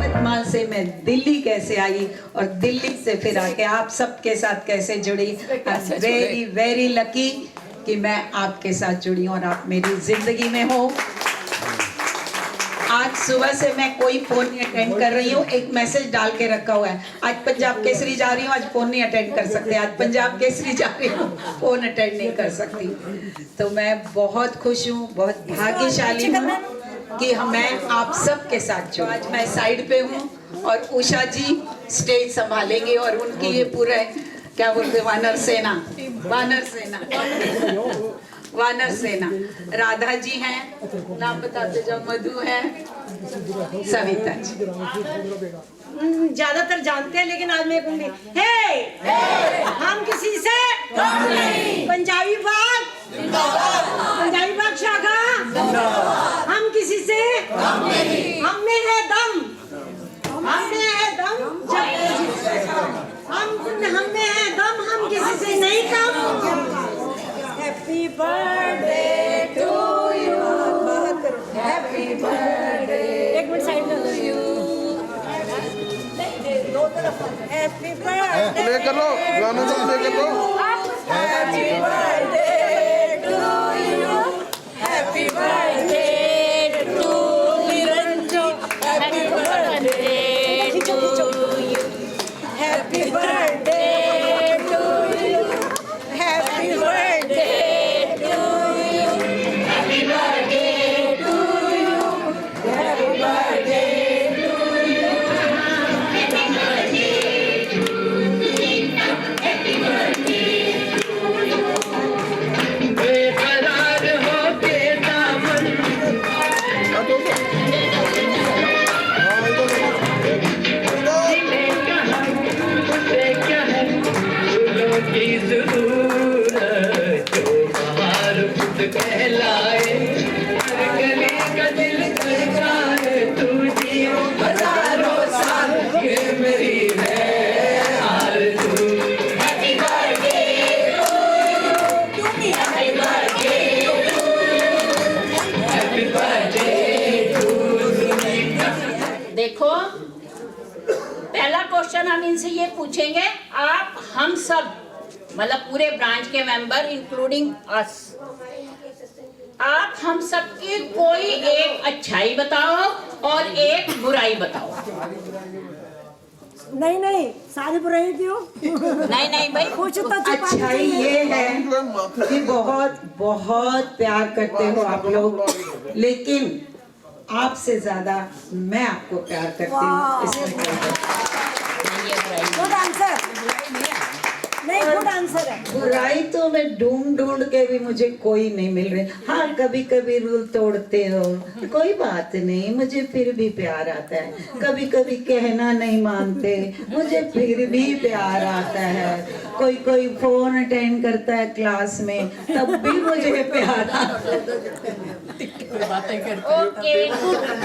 यवतमाल से मैं दिल्ली कैसे आई और दिल्ली से फिर आके आप सबके साथ कैसे जुड़ी। वेरी वेरी लकी कि मैं आपके साथ जुड़ी हूँ और आप मेरी जिंदगी में हो। आज सुबह से मैं कोई फोन नहीं अटेंड कर रही हूँ, एक मैसेज डाल के रखा हुआ है, आज पंजाब केसरी जा रही हूँ, आज फोन नहीं अटेंड कर सकते, आज पंजाब केसरी जा रही हूँ, फोन अटेंड नहीं कर सकती। तो मैं बहुत खुश हूँ, बहुत भाग्यशाली हूँ कि मैं आप सबके साथ जो आज मैं साइड पे हूँ और उषा जी स्टेज संभालेंगे और उनकी ये पूरा क्या बोलते वानर सेना, वानर सेना राधा जी हैं, नाम बताते जाओ, मधु है, सविता जी। ज्यादातर जानते हैं लेकिन आज मैं कहूंगी हम किसी से कम नहीं। पंजाबी बाग शाखा हम किसी से कम नहीं। हम में है दम, हम में है दम, हम में है दम, हम किसी से नहीं कम। Happy birthday to you, happy birthday. एक मिनट साइड में यू, हैप्पी बर्थडे प्ले कर लो, गाना तो प्ले कर लो। Happy birthday to you, happy birthday to Niranjo, happy birthday to you, happy birthday to you, happy birthday to you, happy birthday to you, happy birthday to you, बेकरार होके दामन से क्या है फूलों की जरूरत, जो बाहर खुद कहलाए, हर गली का दिल धड़काए, तू जियो हजारों साल, ये मेरी है आरज़ू। Happy birthday to you, happy birthday to you, happy birthday to you. देखो, पहला क्वेश्चन हम इनसे ये पूछेंगे, आप हम सब मतलब पूरे ब्रांच के मेंबर इंक्लूडिंग अस, आप हम सब की कोई एक अच्छाई बताओ और एक बुराई बताओ। नहीं सारी बुराई क्यों? नहीं भाई, कुछ तो अच्छाई ये है कि बहुत बहुत प्यार करते हो आप लोग, लेकिन आपसे ज्यादा मैं आपको प्यार करती हूँ, इसमें कोई गुड आंसर नहीं, गुड आंसर है। बुराई तो मैं ढूंढ के भी मुझे कोई नहीं मिल रही। हाँ, कभी कभी रूल तोड़ते हो, कोई बात नहीं, मुझे फिर भी प्यार आता है। कभी कभी कहना नहीं मानते, मुझे फिर भी प्यार आता है। कोई फोन अटेंड करता है क्लास में, तब भी मुझे प्यार आता है। Okay,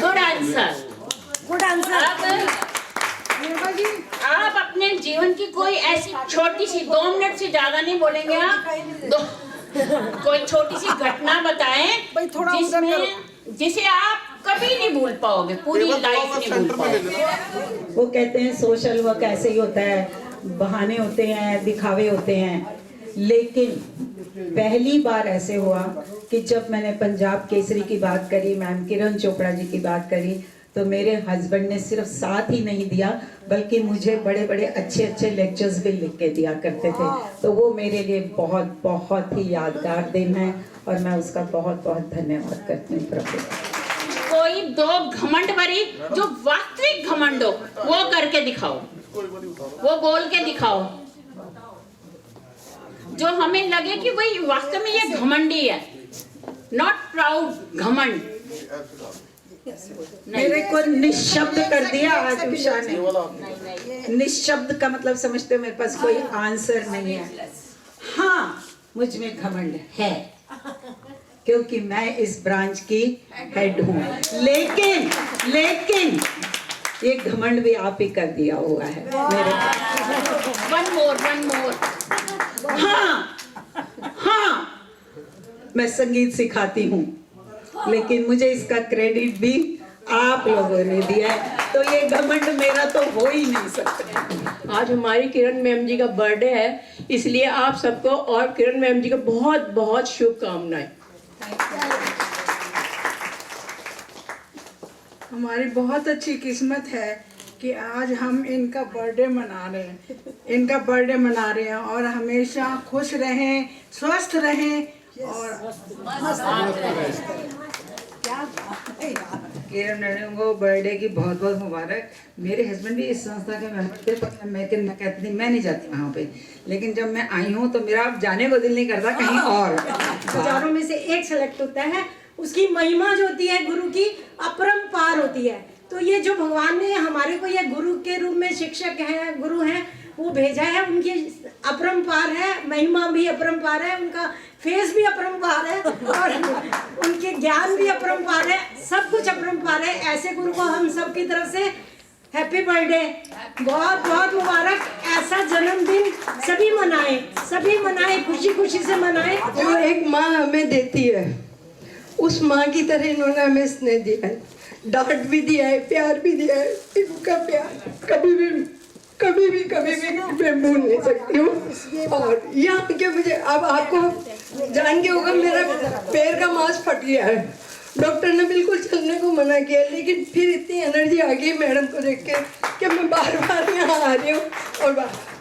good answer, good answer. आप अपने जीवन की कोई ऐसी छोटी सी, 2 मिनट से ज्यादा नहीं बोलेंगे आप, कोई छोटी सी घटना बताएं जिसमें जिसे आप कभी नहीं भूल पाओगे, पूरी लाइफ नहीं भूल पाओगे। वो कहते हैं सोशल वर्क ऐसे ही होता है, बहाने होते हैं, दिखावे होते हैं, लेकिन पहली बार ऐसे हुआ कि जब मैंने पंजाब केसरी की बात करी, मैम किरण चोपड़ा जी की बात करी, तो मेरे हस्बैंड ने सिर्फ साथ ही नहीं दिया बल्कि मुझे बड़े बड़े अच्छे लेक्चर्स भी लिख के दिया करते थे। तो वो मेरे लिए बहुत बहुत ही यादगार दिन है और मैं उसका बहुत बहुत धन्यवाद करती हूँ प्रभु। कोई 2 घमंड भरी जो वास्तविक घमंड हो वो करके दिखाओ, वो बोल के दिखाओ, जो हमें लगे कि भाई वास्तव में ये घमंडी है, नॉट प्राउड, घमंड। मेरे को निशब्द कर दिया आज उषा ने। निशब्द का मतलब समझते हो, मेरे पास कोई आंसर नहीं है। हाँ, मुझ में घमंड है क्योंकि मैं इस ब्रांच की हेड हूँ, लेकिन ये घमंड भी आप ही कर दिया हुआ है मेरे। One more. हाँ, मैं संगीत सिखाती हूँ, लेकिन मुझे इसका क्रेडिट भी आप लोगों ने दिया है, तो ये घमंड मेरा तो हो ही नहीं सकता। आज हमारी किरण मैम जी का बर्थडे है, इसलिए आप सबको और किरण मैम जी को बहुत बहुत शुभकामनाएं। हमारी बहुत अच्छी किस्मत है कि आज हम इनका बर्थडे मना रहे हैं और हमेशा खुश रहें, स्वस्थ रहें और किरण मैडम को बर्थडे की बहुत बहुत मुबारक। मेरे हस्बैंड भी इस संस्था के मेंबर थे, पर मैं कहती थी मैं नहीं जाती वहाँ पे, लेकिन जब मैं आई हूँ तो मेरा जाने को दिल नहीं करता कहीं और। हजारों में से एक सेलेक्ट होता है, उसकी महिमा जो होती है गुरु की अपरंपार होती है। तो ये जो भगवान ने हमारे को ये गुरु के रूप में शिक्षक हैं, गुरु हैं, वो भेजा है, उनकी अपरंपार है, महिमा भी अपरंपार है, उनका फेस भी अपरंपार है और उनके ज्ञान भी अपरंपार है, सब कुछ अपरंपार है। ऐसे गुरु को हम सब की तरफ से हैप्पी बर्थडे, बहुत बहुत मुबारक। ऐसा जन्मदिन सभी मनाएं, खुशी खुशी से मनाएं। जो एक माँ हमें देती है, उस माँ की तरह इन्होंने हमें स्नेह दिया है, डांट भी दिया है, प्यार भी दिया है। इनका प्यार कभी भी मैं भूल नहीं सकती हूँ। और यहाँ के मुझे अब आपको जान के होगा, मेरा पैर का मांस फट गया है, डॉक्टर ने बिल्कुल चलने को मना किया, लेकिन फिर इतनी एनर्जी आ गई मैडम को देख के कि मैं बार बार यहाँ आ रही हूँ। और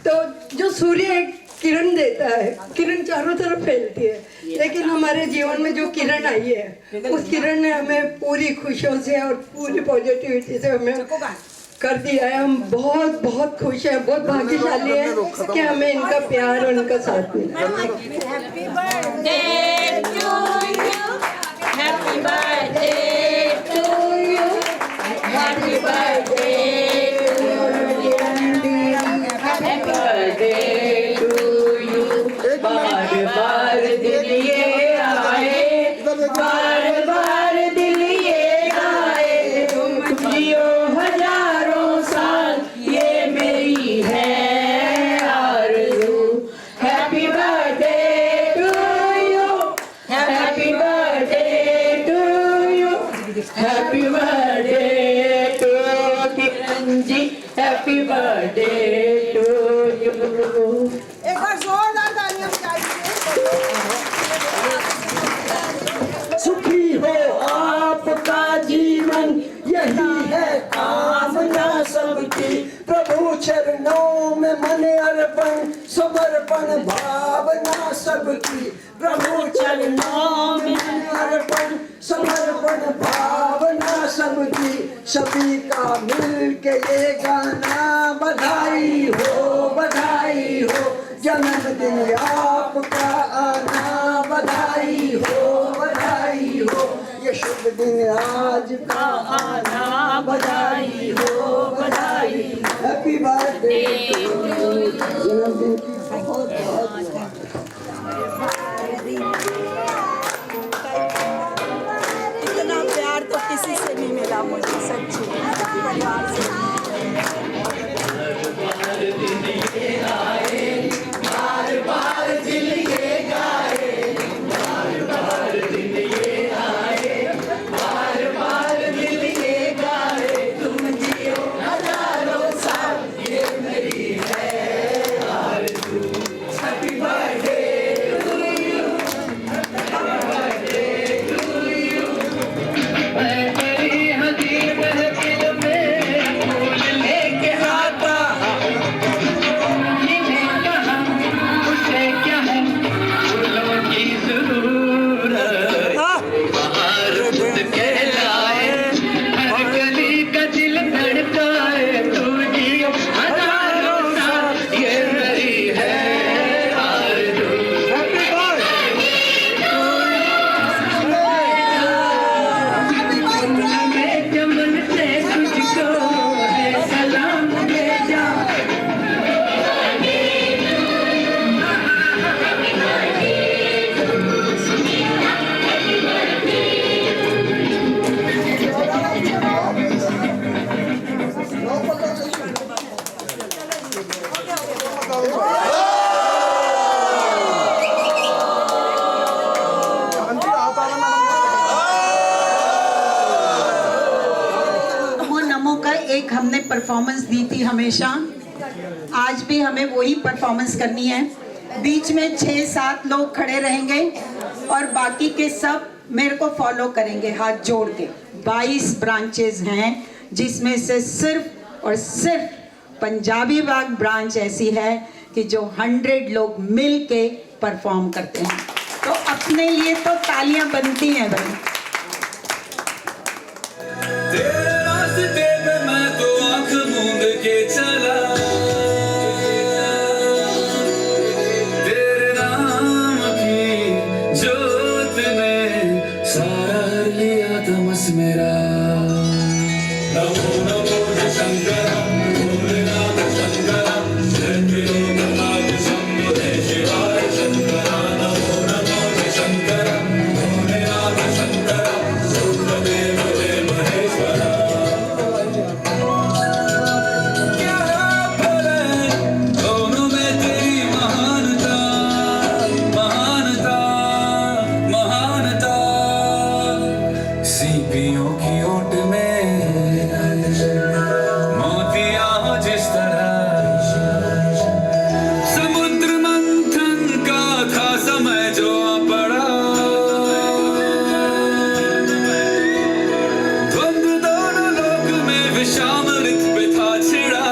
तो जो सूर्य एक किरण देता है, किरण चारों तरफ फैलती है, लेकिन हमारे जीवन में जो किरण आई है, उस किरण ने हमें पूरी खुशियों से और पूरी पॉजिटिविटी से हमें कर दिया है। हम बहुत बहुत खुश हैं, बहुत भाग्यशाली हैं कि हमें इनका प्यार और इनका साथ मिला। Happy birthday to you, happy birthday to you, happy birthday happy birthday to you. बार बार दिल ये आए, बार बार दिल ये आए, तुम जियो हजारों साल, ये मेरी है आरज़ू। Happy birthday to you, happy birthday to you, happy birthday to Kiran ji, happy birthday to you. एक बार जोरदार तालियां बजाइए। सुखी हो आपका जीवन, यही है कामना सबकी। प्रभु चरणों में मन अर्पण, समर्पण भावना सबकी। प्रभु चरणों में मन अर्पण, समर्पण भावना सबकी। सभी का मिल के ये गाना, बधाई हो जन्मदिन आपका आना, बधाई हो ये शुभ दिन आज का आना, बधाई हो। हैप्पी बर्थडे जन्मदिन की बहुत बहुत इतना प्यार तो किसी से नहीं मिला मुझे, सच्ची परिवार से। हैप्पी परफॉर्मेंस दी थी हमेशा, आज भी हमें वही परफॉर्मेंस करनी है। बीच में 6-7 लोग खड़े रहेंगे और बाकी के सब मेरे को फॉलो करेंगे हाथ जोड़ के। 22 ब्रांचेस हैं जिसमें से सिर्फ और सिर्फ पंजाबी बाग ब्रांच ऐसी है कि जो 100 लोग मिल के परफॉर्म करते हैं। तो अपने लिए तो तालियां बनती हैं भाई। तेरे रास्ते पे मैं तो आँख मूंद के चला, तेरे नाम की जोत ने सारा लिया तमस मेरा। नमो नमो शंकरम भोलेनाथ शंकरम, जय लोकनाथ शंभो जय शिवाय शंकरा। नमो नमो शंकरम भोलेनाथ शंकरम, रुद्रदेव जय महेश्वरा। क्या फल है दोनों में तेरी महानता, महानता, महानता। सीपियों की ओट में मोतियां हो जिस तरह, समुद्र मंथन का था समय जो आ पड़ा। द्वंद्व दोनों लोक में विषामृत पे था छिड़ा।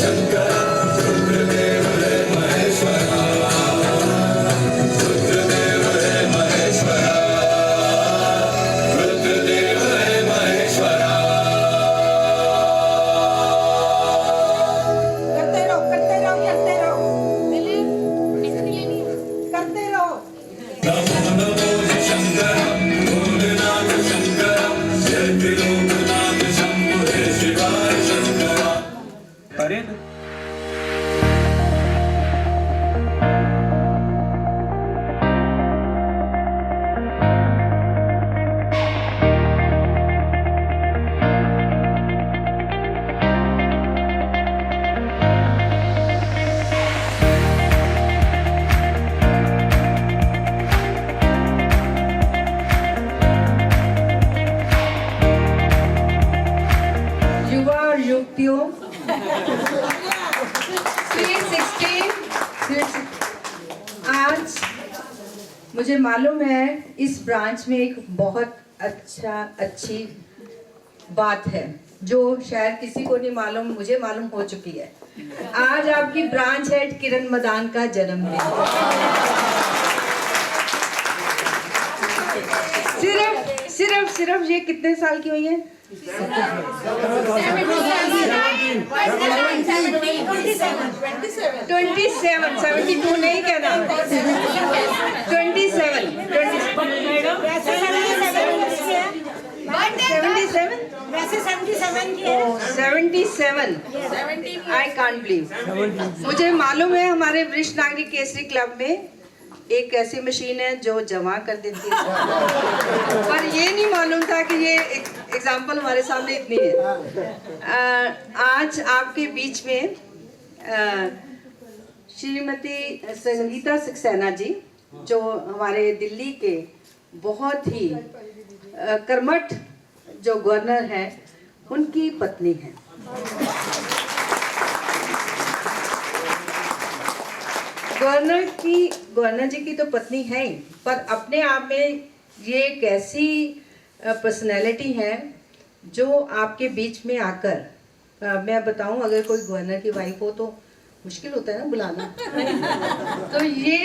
शंकर रुद्रदेव है महेश्वरा, रुद्रदेव है महेश्वरा, रुद्रदेव है महेश्वरा। करते रहो करते रहो करते रहो करते रहो। नमो नमो शंकरम भोलेनाथ शंकरम, जय लोकनाथ शंभो जय शिवाय शंकरा। युवा और युवतियों, आज मुझे मालूम है इस ब्रांच में एक बहुत अच्छी बात है जो शायद किसी को नहीं मालूम, मुझे मालूम हो चुकी है। आज आपकी ब्रांच हेड किरण मदान का जन्मदिन है। सिर्फ ये कितने साल की हुई है? 72 नहीं कहना, 77 आई कांट बिलीव। मुझे मालूम है हमारे वरिष्ठ नागरिक केसरी क्लब में एक ऐसी मशीन है जो जमा कर देती है, पर ये नहीं मालूम था कि ये एग्जाम्पल हमारे सामने इतनी है। आज आपके बीच में श्रीमती संगीता सक्सेना जी, जो हमारे दिल्ली के बहुत ही कर्मठ जो गवर्नर हैं, उनकी पत्नी हैं। गवर्नर जी की तो पत्नी है ही, पर अपने आप में ये एक ऐसी पर्सनैलिटी है जो आपके बीच में आकर, मैं बताऊं अगर कोई गवर्नर की वाइफ हो तो मुश्किल होता है ना बुलाना, तो ये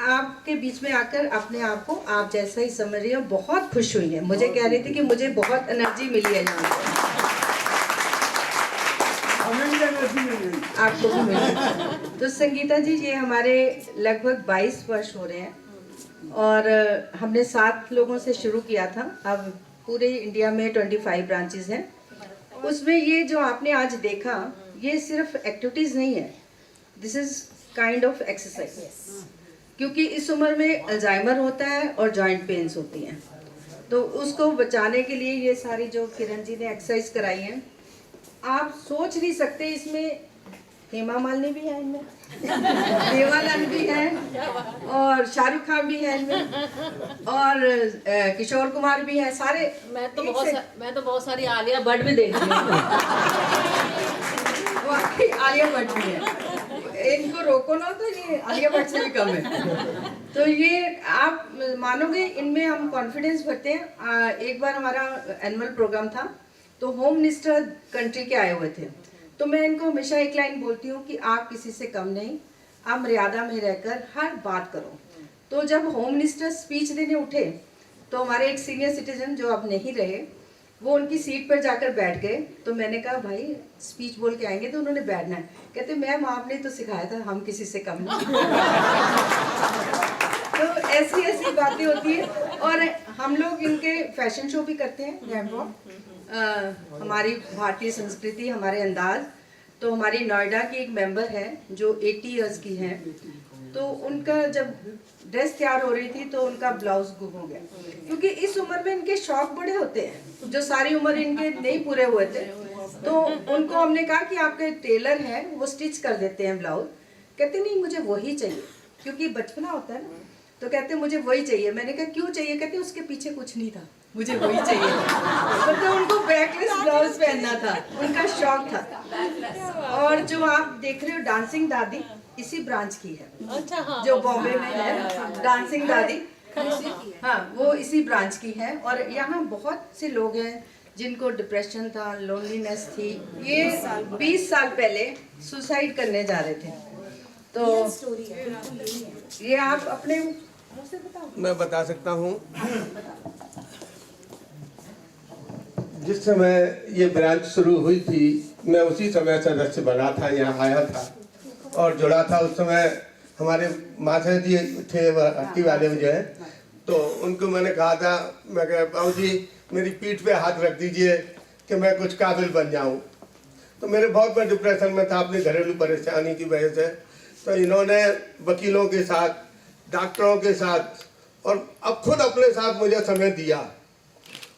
आपके बीच में आकर अपने आप को आप जैसा ही समझ रही हो। बहुत खुश हुई है, मुझे कह रही थी कि मुझे बहुत एनर्जी मिली है यहाँ पे। आपको भी मिली। तो संगीता जी, ये हमारे लगभग 22 वर्ष हो रहे हैं और हमने 7 लोगों से शुरू किया था। अब पूरे इंडिया में 25 ब्रांचेस हैं। उसमें ये जो आपने आज देखा, ये सिर्फ एक्टिविटीज़ नहीं है, this is kind of exercise. क्योंकि इस उम्र में अल्जाइमर होता है और जॉइंट पेन्स होती हैं, तो उसको बचाने के लिए ये सारी जो किरण जी ने एक्सरसाइज कराई हैं, आप सोच नहीं सकते इसमें हेमा मालिनी भी है इनमें, देवानंद भी है, और शाहरुख खान भी है इनमें, और किशोर कुमार भी है। सारे मैं तो बहुत सारी आलिया भट्ट भी देख रही हूँ। वाकई आलिया भट्ट भी है। इनको रोको ना तो ये आलिया भट्ट से भी कम है। तो ये आप मानोगे, इनमें हम कॉन्फिडेंस भरते हैं। एक बार हमारा एनुअल प्रोग्राम था तो होम मिनिस्टर कंट्री के आए हुए थे, तो मैं इनको हमेशा एक लाइन बोलती हूँ कि आप किसी से कम नहीं, आप मर्यादा में रहकर हर बात करो। तो जब होम मिनिस्टर स्पीच देने उठे तो हमारे एक सीनियर सिटीजन जो अब नहीं रहे, वो उनकी सीट पर जाकर बैठ गए। तो मैंने कहा भाई स्पीच बोल के आएंगे तो उन्होंने बैठना है। कहते मैम आपने तो सिखाया था, हम किसी से कम नहीं। तो ऐसी ऐसी बातें होती है। और हम लोग इनके फैशन शो भी करते हैं, रैंप वॉक, हमारी भारतीय संस्कृति, हमारे अंदाज। तो हमारी नोएडा की एक मेंबर है जो 80 इयर्स की है, तो उनका जब ड्रेस तैयार हो रही थी तो उनका ब्लाउज गुम हो गया, क्योंकि इस उम्र में इनके शौक बड़े होते हैं जो सारी उम्र इनके नहीं पूरे हुए थे। तो उनको हमने कहा कि आपके टेलर हैं वो स्टिच कर देते हैं ब्लाउज। कहते नहीं मुझे वही चाहिए, क्योंकि बचपना होता है ना, तो कहते मुझे वही चाहिए। मैंने कहा क्यों चाहिए? कहते उसके पीछे कुछ नहीं था, मुझे वही चाहिए। मतलब उनको बैकलेस ब्लाउज पहनना था, उनका शौक था। और जो आप देख रहे हो डांसिंग दादी, इसी ब्रांच की है। अच्छा, हाँ, जो बॉम्बे में है डांसिंग दादी, हाँ वो इसी ब्रांच की है। और यहाँ बहुत से लोग हैं जिनको डिप्रेशन था, लोनलीनेस थी। ये 20 साल पहले सुसाइड करने जा रहे थे। तो ये आप अपने मुंह से बताओ। मैं बता सकता हूँ, जिस समय ये ब्रांच शुरू हुई थी मैं उसी समय सदस्य बना था, यहाँ आया था और जुड़ा था। उस समय हमारे माता जी थे हट्टी वाले में जो है, तो उनको मैंने कहा था, मैं कहा बाबू जी मेरी पीठ पे हाथ रख दीजिए कि मैं कुछ काबिल बन जाऊं। तो मेरे बहुत बड़े डिप्रेशन में था अपनी घरेलू परेशानी की वजह से। तो इन्होंने वकीलों के साथ, डॉक्टरों के साथ और अब खुद अपने साथ मुझे समय दिया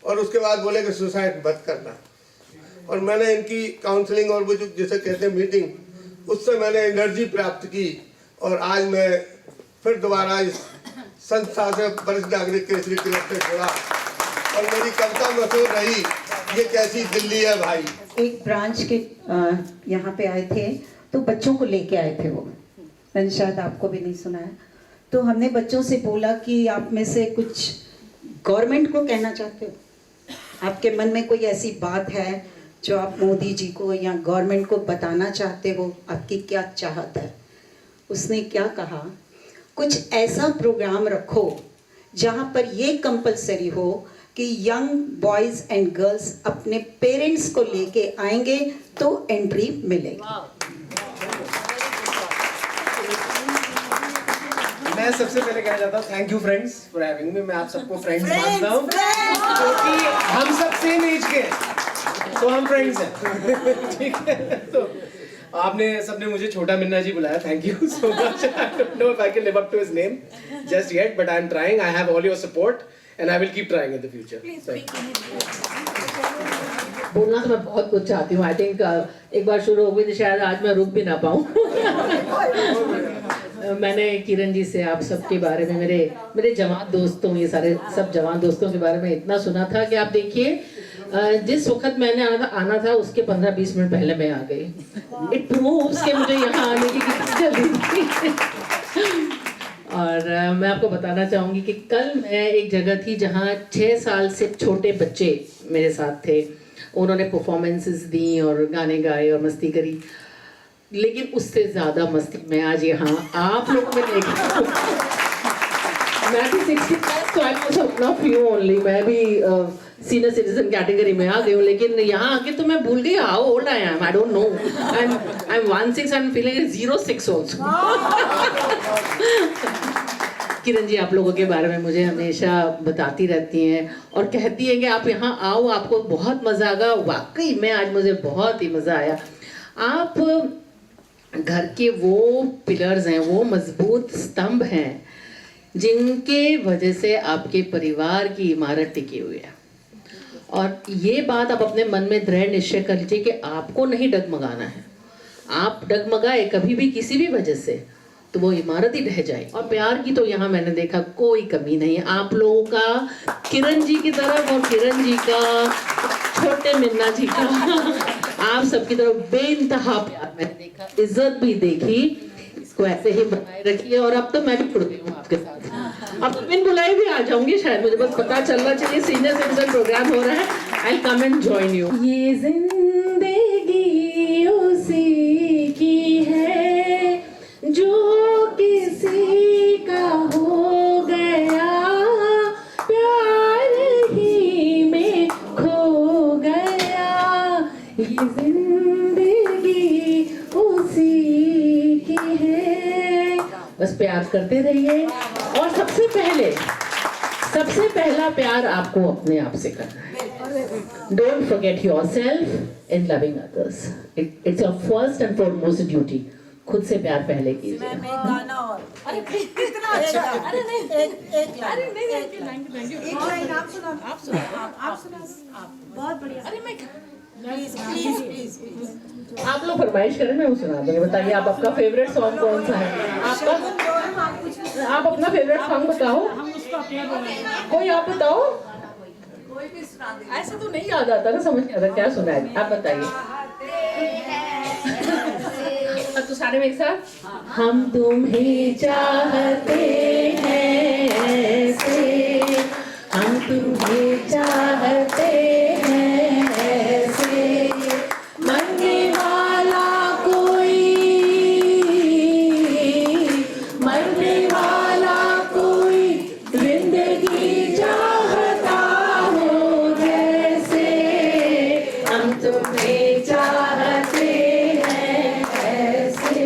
और उसके बाद बोले कि सुसाइड मत करना। और मैंने इनकी काउंसलिंग और वो जो जिसे कहते हैं मीटिंग, उससे मैंने एनर्जी प्राप्त की और आज मैं फिर दोबारा इस संस्था से वरिष्ठ नागरिक केसरी क्लब से जुड़ा और मेरी कविता मशहूर रही, ये कैसी दिल्ली है भाई। एक ब्रांच के यहाँ पे आए थे तो बच्चों को लेके आए थे वो, मैंने शायद आपको भी नहीं सुनाया। तो हमने बच्चों से बोला कि आप में से कुछ गवर्नमेंट को कहना चाहते हो, आपके मन में कोई ऐसी बात है जो आप मोदी जी को या गवर्नमेंट को बताना चाहते हो, आपकी क्या चाहत है? उसने क्या कहा, कुछ ऐसा प्रोग्राम रखो जहाँ पर ये कंपलसरी हो कि यंग बॉयज एंड गर्ल्स अपने पेरेंट्स को लेके आएंगे तो एंट्री मिलेगी। मैं सबसे पहले कहना चाहता हूँ thank you friends for having me. मैं आप सबको फ्रेंड्स मानता हूँ क्योंकि हम सब सेम एज के हैं, तो हम फ्रेंड्स हैं। ठीक है, तो आपने सबने मुझे छोटा मिन्ना जी बुलाया, thank you so much. I don't know if I can live up to his name just yet, but I am trying. I have all your support and I will keep trying in the future. बोलना तो मैं बहुत कुछ चाहती हूँ। I think एक बार शुरू हो गई तो शायद आज मैं रुक भी ना पाऊँ। मैंने किरण जी से आप सबके बारे में, मेरे जवान दोस्तों, ये सारे सब जवान दोस्तों के बारे में इतना सुना था कि आप देखिए, जिस वक्त मैंने आना था उसके 15-20 मिनट पहले मैं आ गई। इट प्रूव्स कि मुझे यहाँ आने की कितनी जल्दी थी। और मैं आपको बताना चाहूँगी कि कल मैं एक जगह थी जहाँ 6 साल से छोटे बच्चे मेरे साथ थे। उन्होंने परफॉर्मेंसेस दी और गाने गाए और मस्ती करी, लेकिन उससे ज़्यादा मस्ती मैं आज यहाँ आप लोग में देख रहा हूँ। मैं भी 60+ तो I was one of you only. मैं भी सीनियर सिटीजन कैटेगरी में आ गई हूँ, लेकिन यहाँ आके तो मैं भूल गई how old I am. I don't know, I am 16, I am feeling 06 also. Kiran ji आप लोगों के बारे में मुझे हमेशा बताती रहती हैं और कहती हैं कि आप यहाँ आओ, आपको बहुत मज़ा आएगा। वाकई में आज मुझे बहुत ही मज़ा आया। आप घर के वो पिलर्स हैं, वो मजबूत स्तंभ हैं जिनके वजह से आपके परिवार की इमारत टिकी हुई है। और ये बात आप अपने मन में दृढ़ निश्चय कर लीजिए कि आपको नहीं डगमगाना है, आप डगमगाए कभी भी किसी भी वजह से तो वो इमारत ही ढह जाए। और प्यार की तो यहाँ मैंने देखा कोई कमी नहीं है आप लोगों का, किरण जी की तरफ और किरण जी का, छोटे मिन्ना जी का, आप सबकी तरफ बेइंतहा प्यार मैंने देखा, इज्जत भी देखी। इसको ऐसे ही बनाए रखिए। और अब तो मैं भी जुड़ गई हूँ आपके साथ, अब तो बिन बुलाए भी आ जाऊंगी शायद, मुझे बस पता चलना चाहिए सीनियर सिटीजन प्रोग्राम हो रहा है, आई कम एंड जॉइन यू। ये जिंदगी उसी की है जो किसी का हो गया, प्यार ही में खो गया, ये जिंदगी उसी की है। बस प्यार करते रहिए। और सबसे पहला प्यार आपको अपने आप से करना है। Don't forget yourself in loving others. It's your first and foremost duty. खुद से प्यार पहले कीजिए। मैं एक गाना और कितना अच्छा। अरे नहीं एक लाइन आप सुना बहुत बढ़िया। अरे मैं प्लीज आप लोग फरमाइश करें मैं वो सुना दूंगी। बताइए आप आपका फेवरेट सॉन्ग कौन सा है आपका? आप अपना फेवरेट सॉन्ग बताओ, कोई आप बताओ। ऐसे तो नहीं याद आता ना, समझ नहीं आता क्या सुना है, आप बताइए। तो सारे मेरे साथ, हम तुम्हें चाहते हैं ऐसे, हम तुम्हें चाहते हैं ऐसे, मरने वाला कोई, मरने वाला कोई जिंदगी चाहता हो जैसे, हम तुम्हें चाहते हैं ऐसे।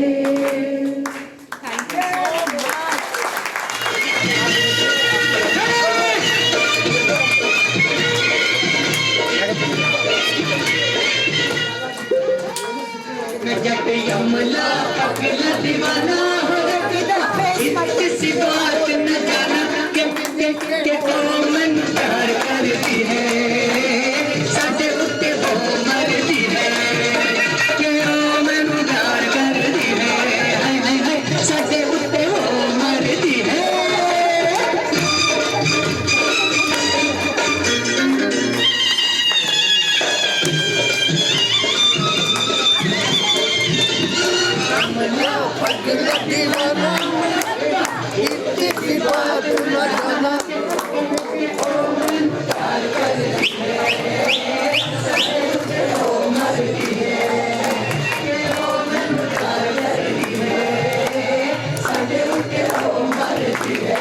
जब यमला पगला दीवाना हो किसी बात न जाना के मन प्यार करती है, साडे उत्ते वो मरती है, के मन प्यार करती है, हाय हाय हाय साडे उत्ते वो मरती है। पगला दीवाना किसी बात न जाना प्यार करती है, वो मरती है, वो प्यार करती है, साडे उत्ते वो मरती है।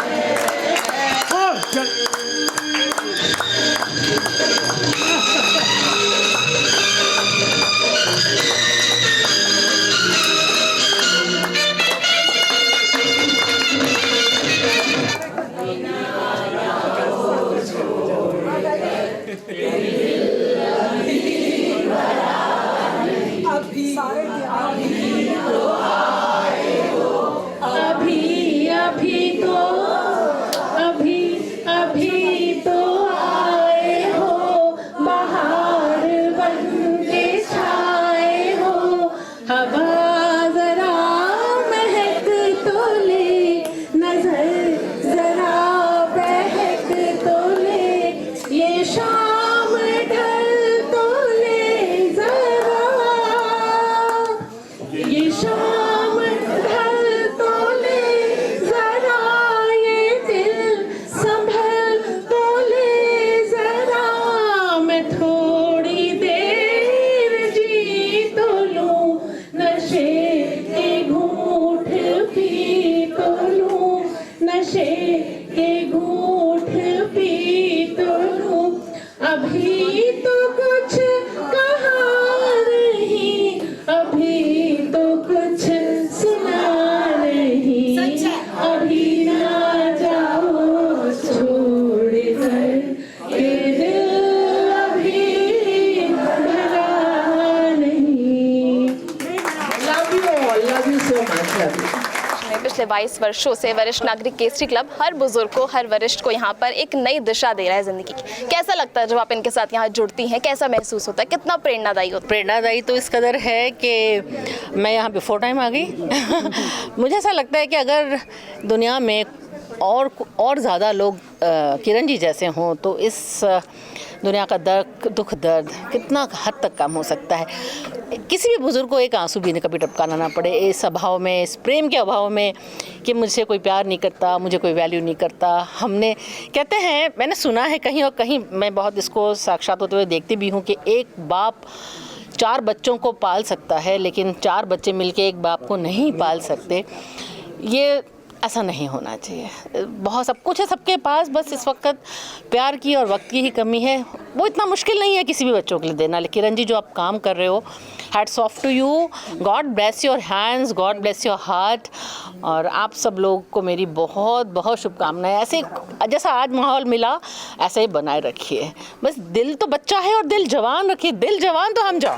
अभी तो आए हो, बहार बनके छाए हो, हवा जरा महक तो ले, नजर जरा बहक तो ले, ये शाम ढल तो ले जरा, पिछले 22 वर्षों से वरिष्ठ नागरिक केसरी क्लब हर बुजुर्ग को, हर वरिष्ठ को यहाँ पर एक नई दिशा दे रहा है ज़िंदगी की। कैसा लगता है जब आप इनके साथ यहाँ जुड़ती हैं, कैसा महसूस होता है, कितना प्रेरणादायी होता है? प्रेरणादायी तो इस कदर है कि मैं यहाँ बिफोर टाइम आ गई। मुझे ऐसा लगता है कि अगर दुनिया में और ज़्यादा लोग किरण जी जैसे हों तो इस दुनिया का दुख दर्द कितना हद तक कम हो सकता है। किसी भी बुजुर्ग को एक आंसू भी कभी टपकाना ना पड़े इस अभाव में, इस प्रेम के अभाव में कि मुझसे कोई प्यार नहीं करता, मुझे कोई वैल्यू नहीं करता। हमने कहते हैं, मैंने सुना है कहीं और कहीं, मैं बहुत इसको साक्षात होते हुए देखती भी हूँ कि एक बाप 4 बच्चों को पाल सकता है लेकिन 4 बच्चे मिलके एक बाप को नहीं पाल सकते। ये ऐसा नहीं होना चाहिए। बहुत सब कुछ है सबके पास, बस इस वक्त प्यार की और वक्त की ही कमी है। वो इतना मुश्किल नहीं है किसी भी बच्चों के लिए देना। लेकिन किरण जी, जो आप काम कर रहे हो, hats off to you. God bless your hands, God bless your heart. और आप सब लोग को मेरी बहुत बहुत शुभकामनाएं। ऐसे जैसा आज माहौल मिला ऐसे ही बनाए रखिए। बस दिल तो बच्चा है और दिल जवान रखिए। दिल जवान तो हम जाओ।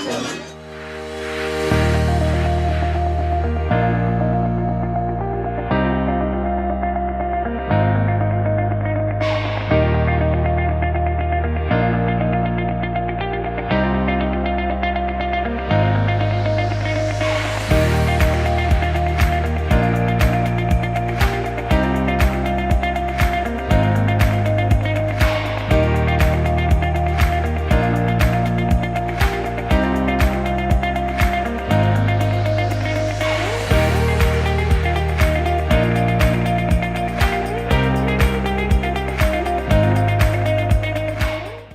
Thank you.